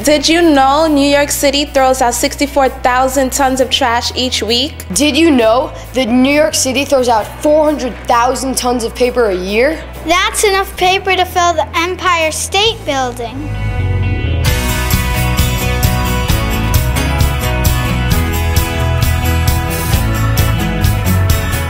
Did you know New York City throws out 64,000 tons of trash each week? Did you know that New York City throws out 400,000 tons of paper a year? That's enough paper to fill the Empire State Building.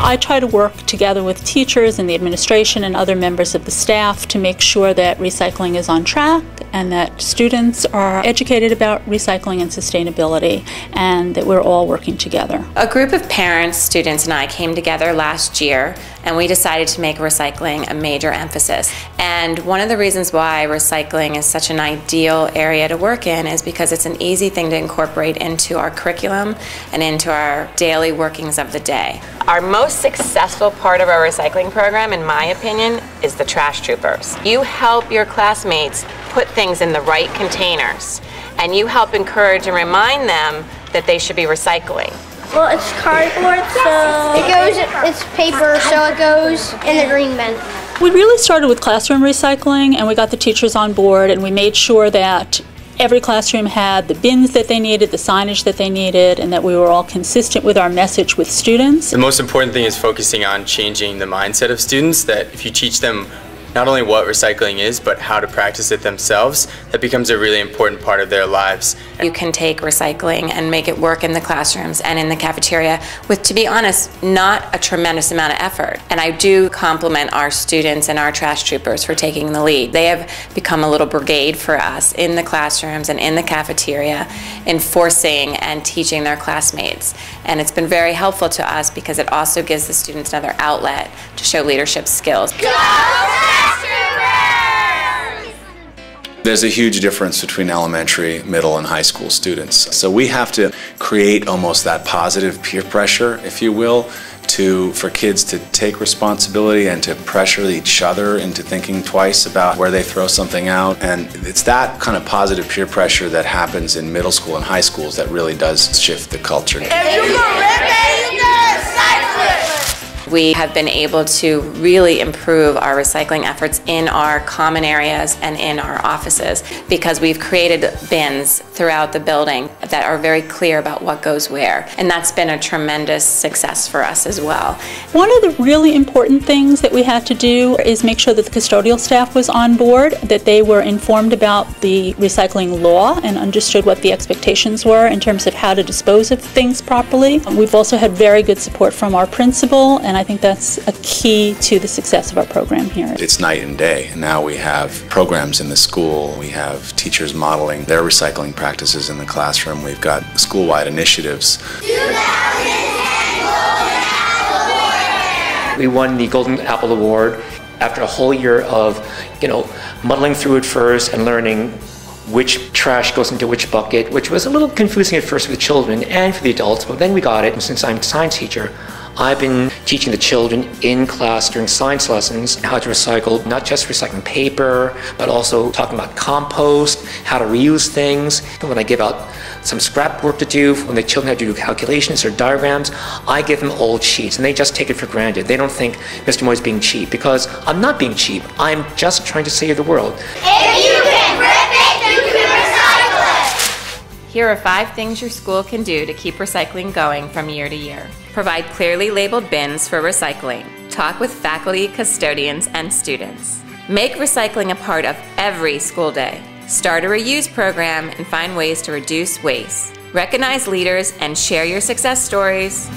I try to work together with teachers and the administration and other members of the staff to make sure that recycling is on track and that students are educated about recycling and sustainability and that we're all working together. A group of parents, students, and I came together last year and we decided to make recycling a major emphasis. And one of the reasons why recycling is such an ideal area to work in is because it's an easy thing to incorporate into our curriculum and into our daily workings of the day. Our most successful part of our recycling program, in my opinion, is the trash troopers. You help your classmates put things in the right containers, and you help encourage and remind them that they should be recycling. Well, it's cardboard, so it's paper, so it goes in the green bin. We really started with classroom recycling, and we got the teachers on board, and we made sure that every classroom had the bins that they needed, the signage that they needed, and that we were all consistent with our message with students. The most important thing is focusing on changing the mindset of students, that if you teach them not only what recycling is, but how to practice it themselves, that becomes a really important part of their lives. You can take recycling and make it work in the classrooms and in the cafeteria with, to be honest, not a tremendous amount of effort. And I do compliment our students and our trash troopers for taking the lead. They have become a little brigade for us in the classrooms and in the cafeteria, enforcing and teaching their classmates. And it's been very helpful to us because it also gives the students another outlet to show leadership skills. There's a huge difference between elementary, middle, and high school students. So we have to create almost that positive peer pressure, if you will, for kids to take responsibility and to pressure each other into thinking twice about where they throw something out. And it's that kind of positive peer pressure that happens in middle school and high schools that really does shift the culture. We have been able to really improve our recycling efforts in our common areas and in our offices because we've created bins throughout the building that are very clear about what goes where. And that's been a tremendous success for us as well. One of the really important things that we had to do is make sure that the custodial staff was on board, that they were informed about the recycling law and understood what the expectations were in terms of how to dispose of things properly. We've also had very good support from our principal, and I think that's a key to the success of our program here. It's night and day. Now we have programs in the school. We have teachers modeling their recycling practices in the classroom. We've got school-wide initiatives. We won the Golden Apple Award after a whole year of, muddling through it first and learning which trash goes into which bucket, which was a little confusing at first for the children and for the adults, but then we got it. And since I'm a science teacher, I've been teaching the children in class during science lessons how to recycle, not just recycling paper, but also talking about compost, how to reuse things. When I give out some scrap work to do, when the children have to do calculations or diagrams, I give them old sheets and they just take it for granted. They don't think Mr. Moy's being cheap, because I'm not being cheap. I'm just trying to save the world. If you can rip it, you can recycle it. Here are 5 things your school can do to keep recycling going from year to year. Provide clearly labeled bins for recycling. Talk with faculty, custodians, and students. Make recycling a part of every school day. Start a reuse program and find ways to reduce waste. Recognize leaders and share your success stories.